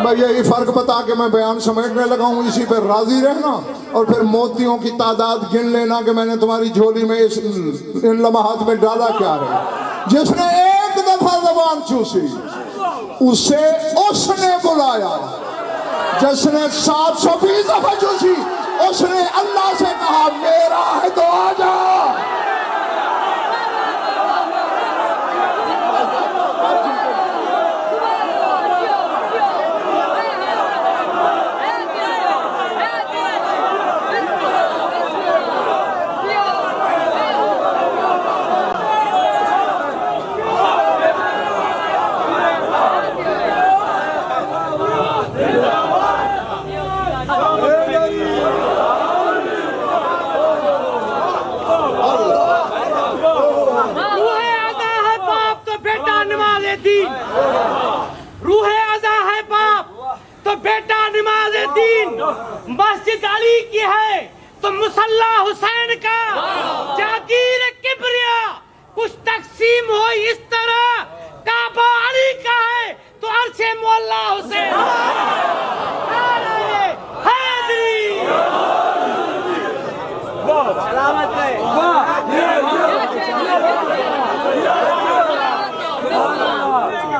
मैं यही फर्क बता के मैं बयान समेटने लगा हूँ, इसी पर राजी रहना और फिर मोतियों की तादाद गिन लेना कि मैंने तुम्हारी झोली में इन लम्हात में डाला क्या है। जिसने एक दफा ज़बान चूसी उसे उसने बुलाया, जिसने 720 दफा चूसी उसने अल्लाह से कहा मेरा है तो आ जा। मस्जिद अली की है तो मुसल्ला हुसैन का, जागीर किबरिया कुछ तकसीम हो इस तरह, काबा अली का है तो अर्शे मौला हुसैन।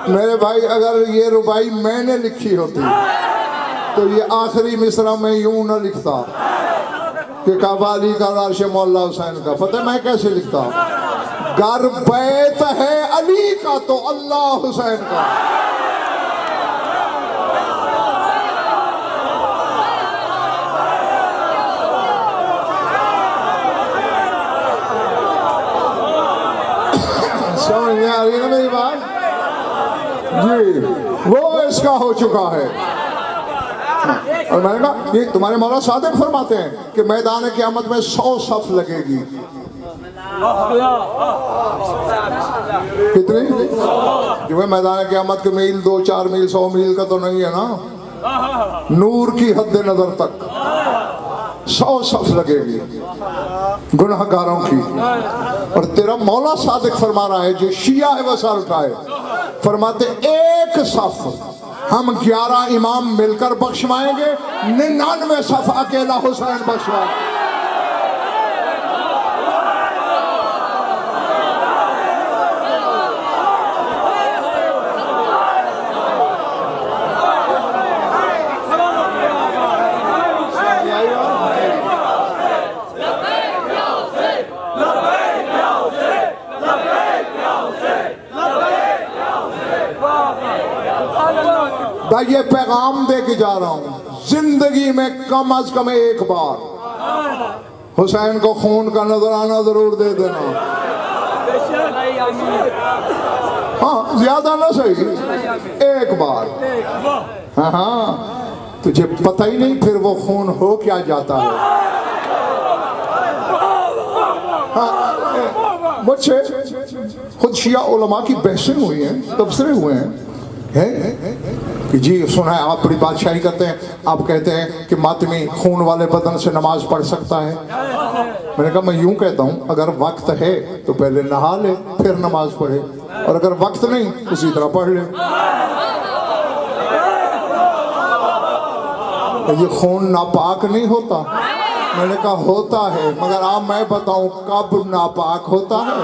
मेरे भाई अगर ये रुबाई मैंने लिखी होती तो ये आखिरी मिसरा में यूं न लिखता कि काबा अली का अर्श मौला हुसैन का। पता मैं कैसे लिखता? घर बैत है अली का तो अल्लाह हुसैन का। समझ में आ रही है ना मेरी बात जी? वो इसका हो चुका है। और मैंने कहा ये तुम्हारे मौला सादिक फरमाते हैं कि मैदान क़यामत में 100 सफ लगेगी। कितनी? जो है मैदान क़यामत के मील 2-4 मील 100 मील का तो नहीं है ना, नूर की हद नजर तक 100 सफ लगेगी गुनाहगारों की। और तेरा मौला सादिक फरमा रहा है, जो शिया है वह सर उठाए, फरमाते एक सफ हम 11 इमाम मिलकर बख्शवाएंगे, 99 सफ अकेला हुसैन बख्शवाएंगे। ये पैगाम दे के जा रहा हूं, जिंदगी में कम अज कम एक बार हुसैन को खून का नजराना जरूर दे देना। हाँ ज्यादा ना सही, एक बार। हाँ हाँ, तुझे पता ही नहीं फिर वो खून हो क्या जाता है। हाँ मुझसे खुद शिया उलमा की बहसें हुई हैं, तबसरे हुए हैं कि जी सुना है आप बड़ी बादशाही करते हैं, आप कहते हैं कि मातमी खून वाले बदन से नमाज पढ़ सकता है। मैंने कहा मैं यूं कहता हूं, अगर वक्त है तो पहले नहा ले फिर नमाज पढ़े, और अगर वक्त नहीं उसी तरह पढ़ ले। ये खून नापाक नहीं होता। मैंने कहा होता है, मगर आप मैं बताऊं कब नापाक होता है।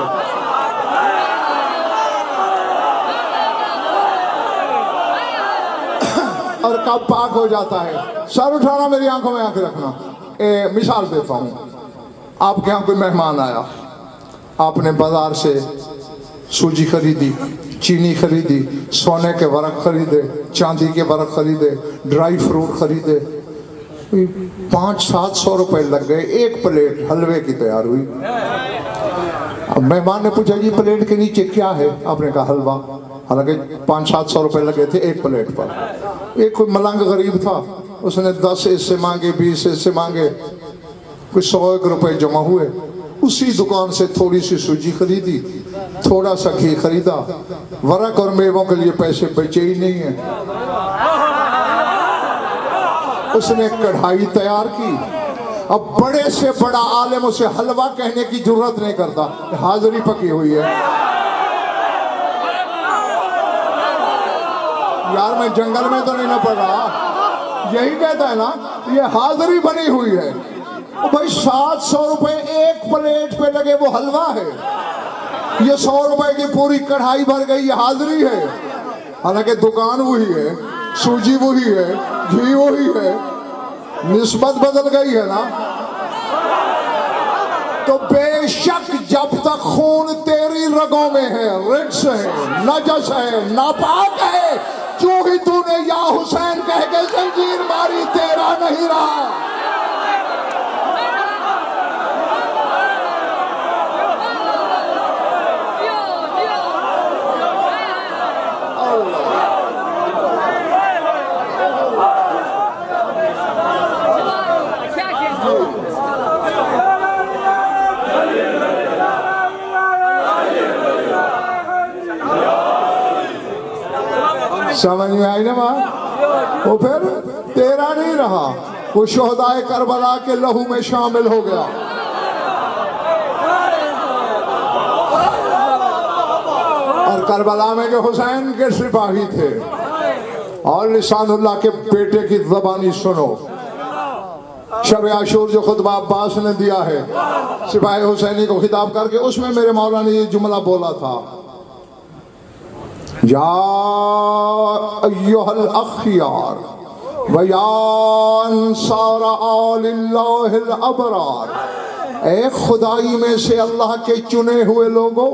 और कब पाक हो जाता है। सर उठाना, मेरी आंखों में आंखें रखना। मिसाल देता हूं, आपके यहाँ कोई मेहमान आया, आपने बाजार से सूजी खरीदी, चीनी खरीदी, सोने के वर्क खरीदे, चांदी के वर्क खरीदे, ड्राई फ्रूट खरीदे, 500-700 रुपए लग गए, एक प्लेट हलवे की तैयार हुई। अब मेहमान ने पूछा जी प्लेट के नीचे क्या है? आपने कहा हलवा। हालांकि 500-700 रुपए लगे थे एक प्लेट पर। एक कोई मलंग गरीब था, उसने 10 ऐसे मांगे, 20 ऐसे मांगे, कुछ 100 रुपए जमा हुए। उसी दुकान से थोड़ी सी सूजी खरीदी, थोड़ा सा घी खरीदा, वरक और मेवों के लिए पैसे बचे ही नहीं है। उसने कढ़ाई तैयार की। अब बड़े से बड़ा आलिम उसे हलवा कहने की जरूरत नहीं करता, हाजिरी पकी हुई है। यार मैं जंगल में तो नहीं ना पड़ रहा, यही कहता है ना, ये हाजिरी बनी हुई है। भाई 700 रुपए एक प्लेट पे लगे, वो हलवा है। ये 100 रुपए की पूरी कढ़ाई भर गई, ये हाजिरी है। हालांकि दुकान वही है, सूजी वही है, घी वही है, निस्बत बदल गई है ना। तो बेशक जब तक खून तेरी रगों में है, रिक्स है, नजस है, नापाक है, जो ही तूने या हुसैन कह के जंजीर मारी, तेरा नहीं रहा। समझ में आई ना बात? वो फिर तेरा नहीं रहा, वो शोहदाए करबला के लहू में शामिल हो गया। और करबला में जो हुसैन के सिपाही थे, और लिसानुल्लाह के बेटे की ज़बानी सुनो, शब आशूर जो खुतबा अब्बास ने दिया है सिपाही हुसैनी को खिताब करके, उसमें मेरे मौला ने ये जुमला बोला था, या अय्युहल अखियार व या अंसार आलिल्लाहिल अबरार, ए खुदाई में से अल्लाह के चुने हुए लोगों,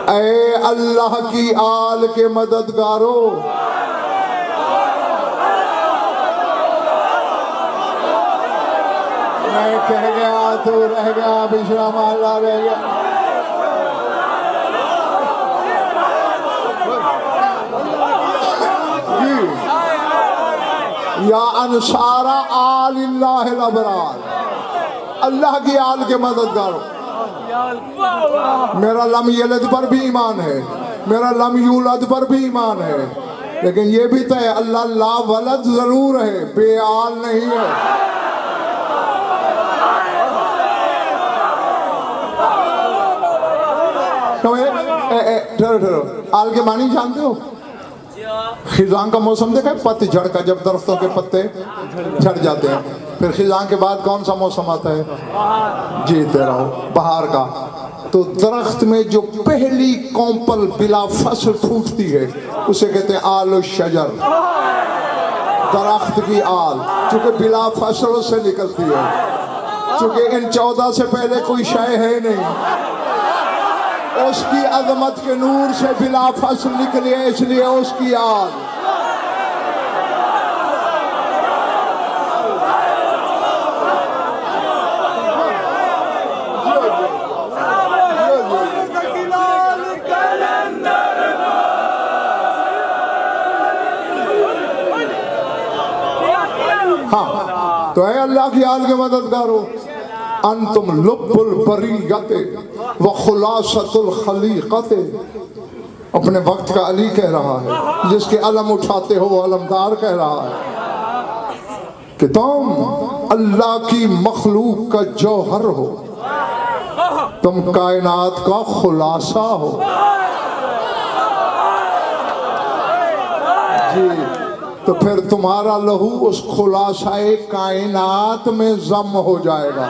ए अल्लाह की आल के मददगारों, मैं कह गया तू रह गया, बिछड़ा माला रह गया। या अंसारा आलिल्लाहिल अबरार, अल्लाह की आल के मददगारों। मेरा लम यलद पर भी ईमान है, मेरा लम यूलद पर भी ईमान है, लेकिन ये भी तय अल्लाह ला वलद जरूर है, बेआल नहीं है। ठहरो, आल के मानी जानते हो? खिजां का मौसम देखा है, पतझड़ का, जब दरख्तों के पत्ते झड़ जाते हैं, फिर खिजां के बाद कौन सा मौसम आता है? जीते रहो, बहार का। तो दरख्त में जो पहली कौंपल बिला फसल फूटती है उसे कहते हैं आल शजर, दरख्त की आल, चूंकि बिला फसलों से निकलती है, चूंकि इन 14 से पहले कोई शय है नहीं, उसकी अजमत के नूर से बिला फसल निकली है, इसलिए उसकी आल। हाँ, तो है अल्लाह की आल के मददगारों। अंतुम लुब्बुल बरीयते व खुलासतुल खलीक़ते। अपने वक्त का अली कह रहा है, जिसके अलम उठाते हो वो अलमदार कह रहा है कि तुम अल्लाह की मखलूक का जौहर हो, तुम कायनात का खुलासा हो। जी, तो फिर तुम्हारा लहू उस खुलासाए कायनात में जम हो जाएगा।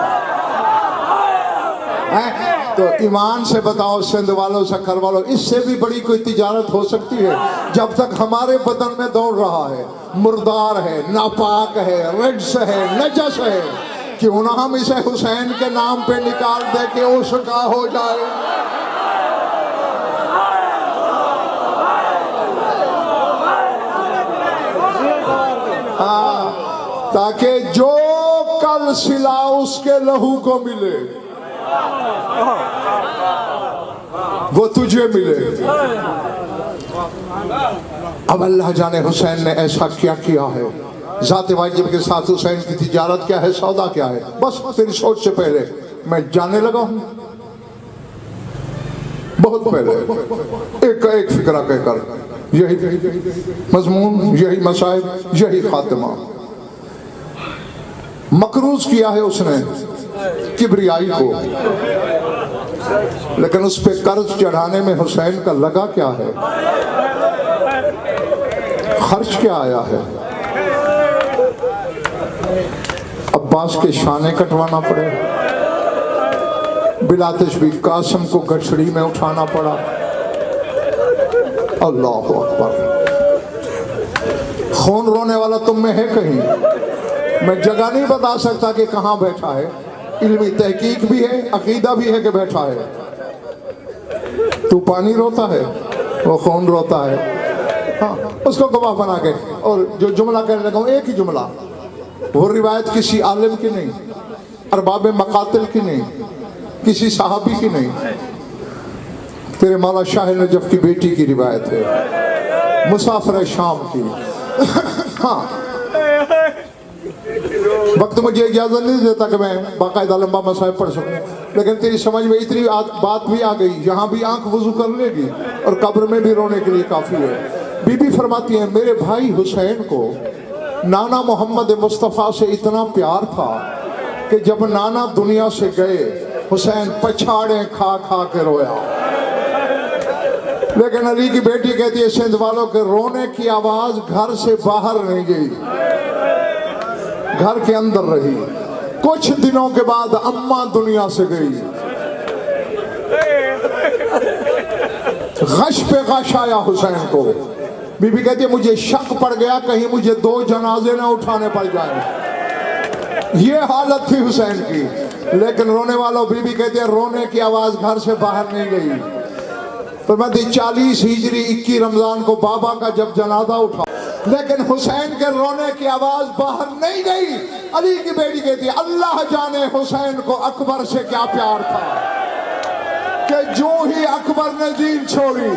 तो ईमान से बताओ सिंध वालों, शक्कर वालों, इससे भी बड़ी कोई तिजारत हो सकती है? जब तक हमारे बदन में दौड़ रहा है, मुर्दार है, नापाक है, रिड्स है, नजस है, क्यों ना हम इसे हुसैन के नाम पे निकाल दे के उसका हो जाए। हाँ, ताकि जो कल सिला उसके लहू को मिले वो तुझे मिले। अब अल्लाह जाने हुसैन ने ऐसा क्या किया है। जाते वाजिब के साथ हुसैन की तिजारत क्या है, सौदा क्या है, बस तेरी सोच से पहले मैं जानने लगा हूं। बहुत पहले एक फिक्रा कहकर यही मजमून, यही मसाइब, यही खातिमा मकरूज किया है उसने किबरियाई को। लेकिन उस पे कर्ज चढ़ाने में हुसैन का लगा क्या है, खर्च क्या आया है। अब्बास के शाने कटवाना पड़े, बिला तशबीह कासिम को गठड़ी में उठाना पड़ा। अल्लाह अकबर। खून रोने वाला तुम में है कहीं? मैं जगह नहीं बता सकता कि कहां बैठा है। इल्मी तहकीक भी है, अकीदा भी है कि बैठा है। तू पानी रोता है, वो खून रोता है। हाँ, उसको गवाह बना के। और जो जुमला कहने लगा हूं, एक ही जुमला, वो रिवायत किसी आलिम की नहीं, अरबाब मकातिल की नहीं, किसी सहाबी की नहीं, तेरे मौला शाह नजफ की बेटी की रिवायत है, मुसाफिर शाम की। हाँ, वक्त मुझे इजाजत नहीं देता कि मैं बाकायदा लंबा मसाइब पढ़ सकूं, लेकिन तेरी समझ में इतनी बात भी आ गई, यहाँ भी आंख वजू कर लेगी और कब्र में भी रोने के लिए काफी है। बीबी फरमाती है, मेरे भाई हुसैन को नाना मोहम्मद मुस्तफ़ा से इतना प्यार था कि जब नाना दुनिया से गए, हुसैन पछाड़े खा खा के रोया। लेकिन अली की बेटी कहती है, सिंध वालों के रोने की आवाज घर से बाहर नहीं गई, घर के अंदर रही। कुछ दिनों के बाद अम्मा दुनिया से गई, गश पे गश आया हुसैन को। बीबी कहती है, मुझे शक पड़ गया कहीं मुझे 2 जनाजे ना उठाने पड़ जाए। ये हालत थी हुसैन की। लेकिन रोने वालों, बीबी कहती है, रोने की आवाज घर से बाहर नहीं गई। तो मैं 40 हिजरी 21 रमजान को बाबा का जब जनाजा उठा, लेकिन हुसैन के रोने की आवाज बाहर नहीं गई। अली की बेटी कहती है, अल्लाह जाने हुसैन को अकबर से क्या प्यार था कि जो ही अकबर ने जीन छोड़ी,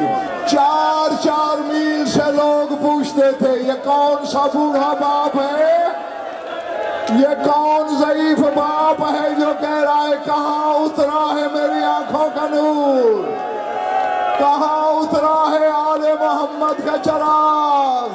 4-4 मील से लोग पूछते थे, ये कौन सा बूढ़ा बाप है, ये कौन ज़ईफ बाप है जो कह रहा है कहाँ उतरा है मेरी आंखों का नूर, कहाँ उतरा है आले मोहम्मद का चराग।